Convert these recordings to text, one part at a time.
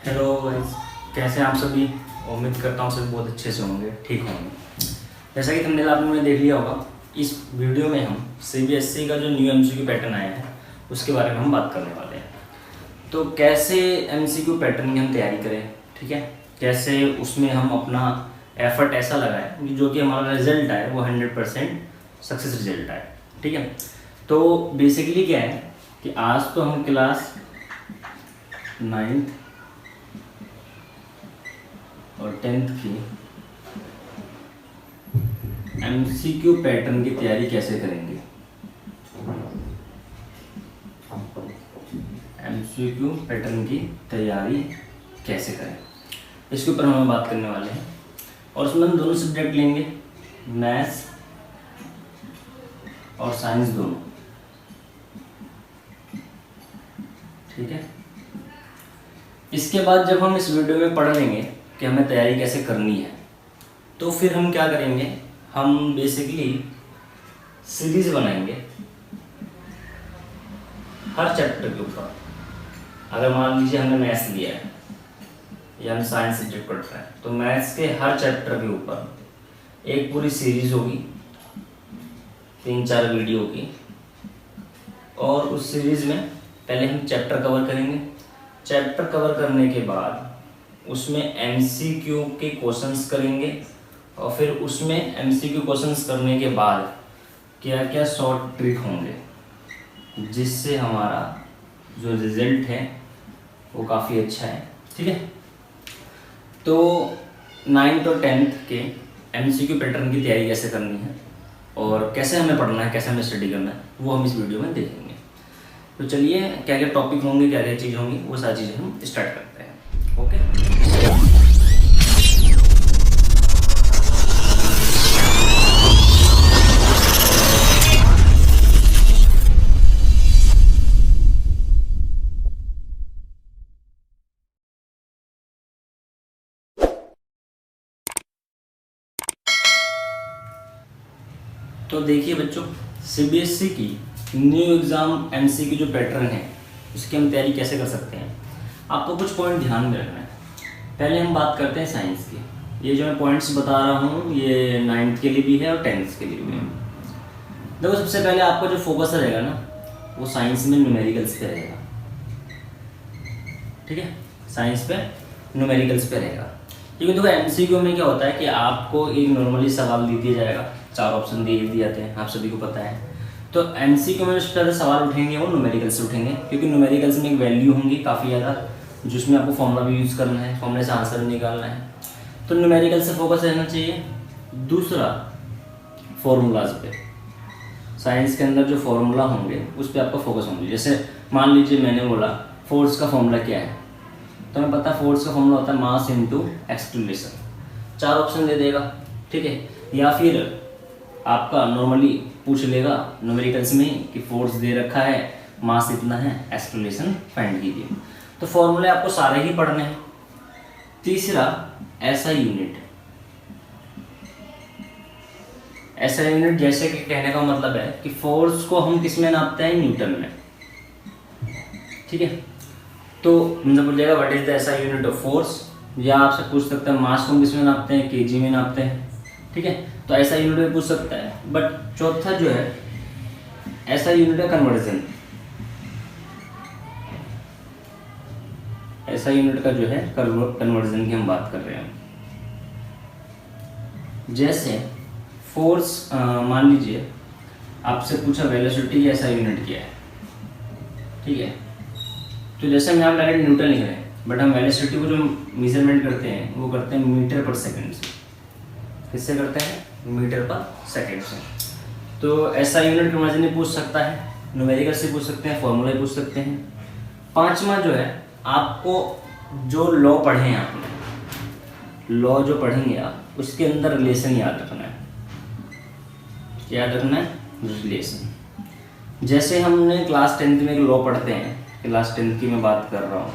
Hello guys, कैसे हैं आप सभी। उम्मीद करता हूँ सभी बहुत अच्छे से होंगे, ठीक होंगे। जैसा कि थंबनेल आपने देख लिया होगा, इस वीडियो में हम सीबीएसई का जो न्यू एमसीक्यू पैटर्न आया है उसके बारे में हम बात करने वाले हैं। तो कैसे एमसीक्यू पैटर्न की हम तैयारी करें, ठीक है, कैसे उसमें हम अपना एफर्ट ऐसा लगाएं कि जो कि हमारा रिजल्ट आए वो 100% सक्सेस रिजल्ट आए, ठीक है। तो बेसिकली क्या है कि आज तो हम क्लास 9th और 10th की एमसीक्यू पैटर्न की तैयारी कैसे करेंगे, एमसीक्यू पैटर्न की तैयारी कैसे करें, इसके ऊपर हम बात करने वाले हैं। और उसमें हम दोनों सब्जेक्ट लेंगे, मैथ्स और साइंस दोनों, ठीक है। इसके बाद जब हम इस वीडियो में पढ़ लेंगे कि हमें तैयारी कैसे करनी है, तो फिर हम क्या करेंगे, हम बेसिकली सीरीज बनाएंगे हर चैप्टर के ऊपर। अगर मान लीजिए हमने मैथ्स लिया है या हम साइंस सब्जेक्ट पढ़ रहे हैं, तो मैथ्स के हर चैप्टर के ऊपर एक पूरी सीरीज होगी, 3-4 वीडियो की। और उस सीरीज में पहले हम चैप्टर कवर करेंगे। चैप्टर कवर करने के बाद उसमें एमसीक्यू के क्वेश्चंस करेंगे, और फिर उसमें एमसीक्यू क्वेश्चंस करने के बाद क्या क्या शॉर्ट ट्रिक होंगे जिससे हमारा जो रिजल्ट है वो काफ़ी अच्छा है, ठीक है। तो 9th और 10th के एमसीक्यू पैटर्न की तैयारी कैसे करनी है और कैसे हमें पढ़ना है, कैसे हमें स्टडी करना है, वो हम इस वीडियो में देखेंगे। तो चलिए, क्या क्या टॉपिक होंगे, क्या क्या चीज़ होंगी, वो सारी चीज़ें हम स्टार्ट करते हैं। ओके। तो देखिए बच्चों, सीबीएसई की न्यू एग्ज़ाम एमसीक्यू जो पैटर्न है उसकी हम तैयारी कैसे कर सकते हैं। आपको कुछ पॉइंट ध्यान में रखना है। पहले हम बात करते हैं साइंस की। ये जो मैं पॉइंट्स बता रहा हूँ ये 9th के लिए भी है और 10th के लिए भी है। देखो, सबसे पहले आपका जो फोकस रहेगा ना, वो साइंस में न्यूमेरिकल्स पे रहेगा, ठीक है। साइंस पे न्यूमेरिकल्स पे रहेगा, क्योंकि देखो एमसीक्यू में क्या होता है कि आपको एक नॉर्मली सवाल दे दिया जाएगा, 4 ऑप्शन दे दिए जाते हैं, आप सभी को पता है। तो एमसीक्यू में सबसे ज़्यादा सवाल उठेंगे वो न्यूमेरिकल्स से उठेंगे, क्योंकि न्यूमेरिकल्स में एक वैल्यू होंगी काफ़ी ज़्यादा, जिसमें आपको फॉर्मूला भी यूज़ करना है, फॉर्मूले से आंसर निकालना है। तो न्यूमेरिकल से फोकस रहना चाहिए। दूसरा, फॉर्मूलाज पे, साइंस के अंदर जो फॉर्मूला होंगे उस पर आपका फोकस होंगे। जैसे मान लीजिए मैंने बोला फोर्स का फॉर्मूला क्या है, तो हमें पता है फोर्स का फॉर्मूला होता है मास इनटू एक्सेलरेशन। 4 ऑप्शन दे देगा, ठीक है। या फिर आपका नॉर्मली पूछ लेगा न्यूमेरिकल्स में कि फोर्स दे रखा है, मास इतना है, एक्सेलरेशन फाइंड कीजिए। तो फॉर्मूले आपको सारे ही पढ़ने हैं। तीसरा, ऐसा यूनिट। ऐसा यूनिट जैसे कि कहने का मतलब है कि फोर्स को हम किस में नापते हैं, न्यूटन में, ठीक है। तो मतलब बोल जाएगा व्हाट इज द ऐसा यूनिट ऑफ फोर्स, या आपसे पूछ सकता है मास को किस में नापते हैं, केजी में नापते हैं, ठीक है। तो ऐसा यूनिट में पूछ सकता है। बट चौथा जो है, ऐसा यूनिट है कन्वर्जन। ऐसा यूनिट का जो है कन्वर्जन की हम बात कर रहे हैं। जैसे फोर्स, मान लीजिए आपसे पूछा वेलोसिटी ऐसा यूनिट क्या है, ठीक है। तो जैसे हम यहाँ डायरेक्ट न्यूटन लिख रहे हैं, बट हम वेलोसिटी को जो मेजरमेंट करते हैं वो करते हैं मीटर पर सेकंड से। किससे करते हैं, मीटर पर सेकंड से। तो ऐसा यूनिट कन्वर्जन भी पूछ सकता है, न्यूमेरिकल से पूछ सकते हैं, फॉर्मूला पूछ सकते हैं। 5वां जो है, आपको जो लॉ पढ़े हैं, आपने लॉ जो पढ़ेंगे आप, उसके अंदर रिलेशन याद रखना है। याद रखना है रिलेशन। जैसे हमने क्लास 10th में एक लॉ पढ़ते हैं, क्लास 10th की मैं बात कर रहा हूँ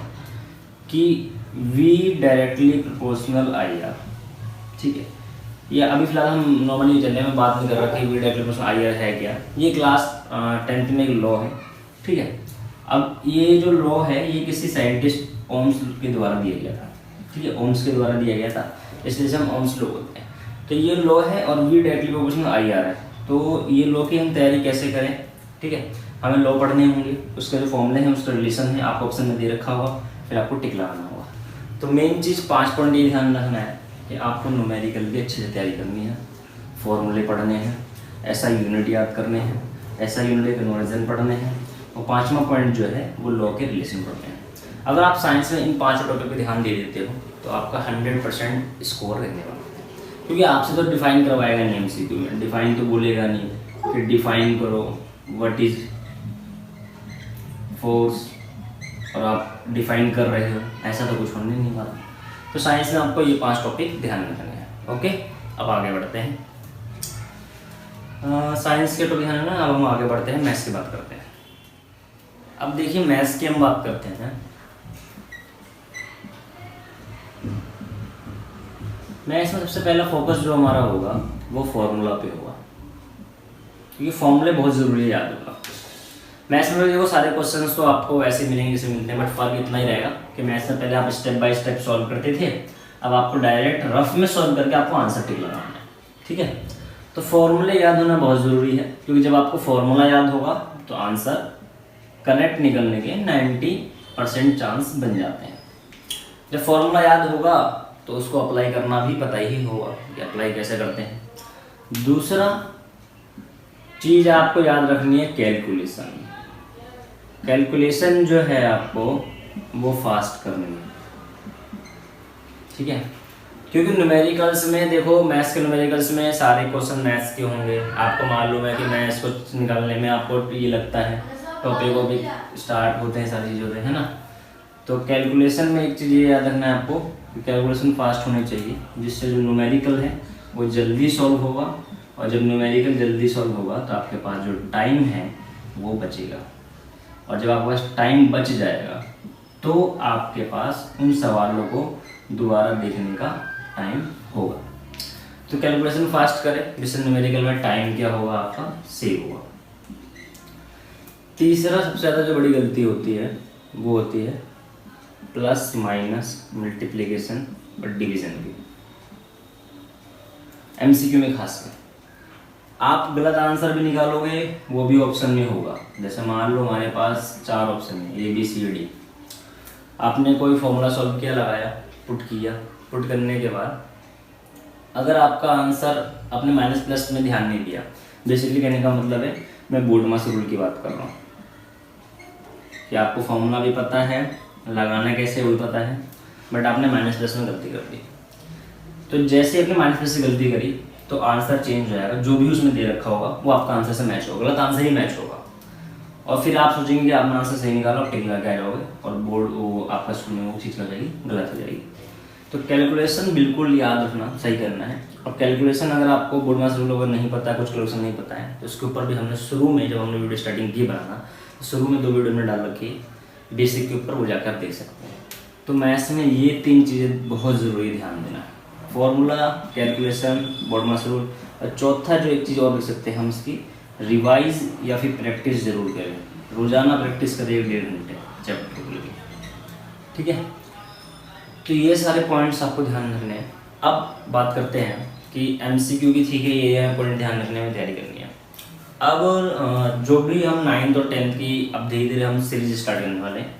कि V डायरेक्टली प्रोपोर्शनल IR, ठीक है। ये अभी फिलहाल हम नॉर्मली चलने में बात नहीं कर रहे कि V डायरेक्टली प्रोपोर्शनल IR है क्या। ये क्लास 10th में एक लॉ है, ठीक है। अब ये जो लॉ है ये किसी साइंटिस्ट ओम्स के द्वारा दिया गया था, ठीक है, ओम्स के द्वारा दिया गया था, इसलिए इसे हम ओम्स लॉ बोलते हैं। तो ये लॉ है और V डायरेक्टली प्रोपोर्शनल IR है। तो ये लॉ की हम तैयारी कैसे करें, ठीक है, हमें लॉ पढ़ने होंगे, उसके जो फॉर्मूले हैं उसका रिलेशन है, आपको ऑप्शन में दे रखा होगा, फिर आपको टिक लगाना होगा। तो मेन चीज़ 5 पॉइंट ये ध्यान रखना है कि आपको न्यूमेरिकल की अच्छे से तैयारी करनी है, फॉर्मूले पढ़ने हैं, ऐसा यूनिट याद करने हैं, ऐसा यूनिट कन्वर्जन पढ़ने हैं, और 5वां पॉइंट जो है वो लॉ के रिलेशन पढ़ने हैं। अगर आप साइंस में इन 5 टॉपिक पर ध्यान दे देते हो तो आपका 100% स्कोर रहने वाला है, क्योंकि आपसे तो डिफाइन करवाएगा नहीं MCQ में, डिफाइन तो बोलेगा नहीं कि डिफाइन करो व्हाट इज फोर्स, और आप डिफाइन कर रहे हो, ऐसा तो कुछ होने नहीं वाला। तो साइंस में आपको ये 5 टॉपिक ध्यान रखने हैं। ओके, अब आगे बढ़ते हैं। साइंस के टॉपिक है ना, अब हम आगे बढ़ते हैं, मैथ्स की बात करते हैं। अब देखिए मैथ्स की हम बात करते हैं। मैथ्स में सबसे पहला फोकस जो हमारा होगा वो फॉर्मूला पे होगा, क्योंकि फॉर्मूले बहुत ज़रूरी है याद होगा। मैथ्स में देखो सारे क्वेश्चंस तो आपको वैसे मिलेंगे जैसे मिलते हैं, बट फर्क इतना ही रहेगा कि मैथ्स में पहले आप स्टेप बाय स्टेप सॉल्व करते थे, अब आपको डायरेक्ट रफ में सॉल्व करके आपको आंसर टिक लगाना है, ठीक है। तो फॉर्मूले याद होना बहुत ज़रूरी है, क्योंकि जब आपको फॉर्मूला याद होगा तो आंसर करेक्ट निकलने के 90% चांस बन जाते हैं। जब फॉर्मूला याद होगा तो उसको अप्लाई करना भी पता ही होगा कि अप्लाई कैसे करते हैं। दूसरा चीज़ आपको याद रखनी है कैलकुलेशन। कैलकुलेशन जो है आपको वो फास्ट करनी है, ठीक है, क्योंकि न्यूमेरिकल्स में देखो, मैथ्स के न्यूमेरिकल्स में सारे क्वेश्चन मैथ्स के होंगे। आपको मालूम है कि मैथ्स को निकालने में आपको ये लगता है टॉपिक स्टार्ट होते हैं सारी चीज़ें, है ना। तो कैलकुलेशन में एक चीज़ ये याद रखना है आपको कि कैलकुलेशन फास्ट होनी चाहिए, जिससे जो न्यूमेरिकल है वो जल्दी सॉल्व होगा, और जब न्यूमेरिकल जल्दी सॉल्व होगा तो आपके पास जो टाइम है वो बचेगा, और जब आपके पास टाइम बच जाएगा तो आपके पास उन सवालों को दोबारा देखने का टाइम होगा। तो कैलकुलेशन फास्ट करें, जिससे न्यूमेरिकल में टाइम क्या होगा आपका सेव होगा। तीसरा सबसे ज़्यादा जो बड़ी गलती होती है वो होती है प्लस माइनस मल्टीप्लिकेशन और डिवीजन की, MCQ में खासकर। आप गलत आंसर भी निकालोगे वो भी ऑप्शन में होगा। जैसे मान लो हमारे पास 4 ऑप्शन है ABCD, आपने कोई फॉर्मूला सॉल्व किया, लगाया, पुट किया, पुट करने के बाद अगर आपका आंसर आपने माइनस प्लस में ध्यान नहीं दिया, बेसिकली कहने का मतलब है मैं बोल्ट्जमान रूल की बात कर रहा हूँ कि आपको फॉर्मूला भी पता है, लगाना कैसे वो भी पता है, बट आपने माइनस प्लस में गलती कर दी। तो जैसे आपने माइनस प्लस से गलती करी तो आंसर चेंज हो जाएगा, जो भी उसमें दे रखा होगा वो आपका आंसर से मैच होगा, गलत आंसर ही मैच होगा, और फिर आप सोचेंगे कि आपने आंसर सही निकाला और टिक लगा के आ जाओगे, और बोर्ड वो आपका स्कूल में वो चीज़ हो जाएगी, गलत हो जाएगी। तो कैलकुलेशन बिल्कुल याद रखना, सही करना है। और कैलकुलेशन अगर आपको बोल्ट्जमान रूल अगर नहीं पता है, कुछ कैलकुलेशन नहीं पता है, तो उसके ऊपर भी हमने शुरू में जब हमने वीडियो स्टार्टिंग की बनाना, तो शुरू में 2 वीडियो में डाल रखी है बेसिक के ऊपर, वो जाकर देख सकते हैं। तो मैथ्स में ये 3 चीज़ें बहुत ज़रूरी ध्यान देना है, फॉर्मूला, कैलकुलेशन, बोल्ट्जमान रूल, और चौथा जो एक चीज़ और लिख सकते हैं हम इसकी, रिवाइज या फिर प्रैक्टिस जरूर करें। रोज़ाना प्रैक्टिस करें 1.5 घंटे चैप्टर के लिए, ठीक है। तो ये सारे पॉइंट्स आपको ध्यान रखने हैं। अब बात करते हैं कि MCQ की, ठीक है, ये पॉइंट ध्यान रखने में तैयारी करनी है। अब जो भी हम 9th और 10th की अब धीरे धीरे हम सीरीज स्टार्ट करने वाले हैं,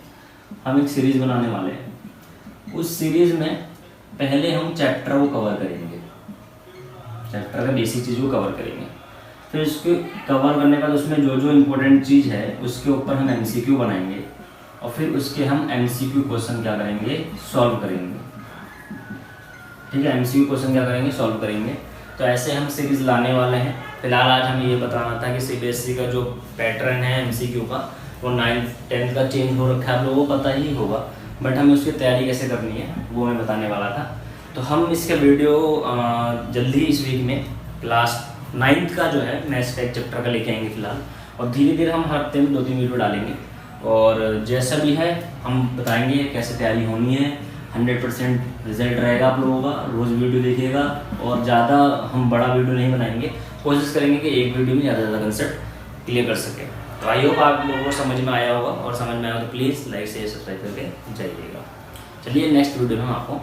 हम एक सीरीज बनाने वाले हैं। उस सीरीज में पहले हम चैप्टर को कवर करेंगे, चैप्टर का बेसिक चीज़ को कवर करेंगे, फिर उसके कवर करने के बाद उसमें जो जो इम्पोर्टेंट चीज़ है उसके ऊपर हम MCQ बनाएंगे, और फिर उसके हम MCQ क्वेश्चन क्या करेंगे, सॉल्व करेंगे, ठीक है। MCQ क्वेश्चन क्या करेंगे, सॉल्व करेंगे। तो ऐसे हम सीरीज लाने वाले हैं। फिलहाल आज हमें ये बताना था कि CBSE का जो पैटर्न है MCQ का वो 9th 10th का चेंज हो रखा है, आप लोगों को पता ही होगा, बट हमें उसकी तैयारी कैसे करनी है वो मैं बताने वाला था। तो हम इसका वीडियो जल्दी ही इस वीक में क्लास 9th का जो है मैथ्स का एक चैप्टर का लेके आएंगे फिलहाल, और धीरे धीरे हम हर हफ्ते में 2-3 वीडियो डालेंगे, और जैसा भी है हम बताएंगे कैसे तैयारी होनी है। 100% रिजल्ट रहेगा आप लोगों का, रोज़ वीडियो देखिएगा, और ज़्यादा हम बड़ा वीडियो नहीं बनाएंगे, कोशिश करेंगे कि एक वीडियो में ज़्यादा से ज़्यादा कंसेप्ट क्लियर कर सकें। तो आई होप आप लोगों को समझ में आया होगा, और समझ में आया तो प्लीज़ लाइक से सब्सक्राइब करके जाइएगा। चलिए नेक्स्ट वीडियो में हम आपको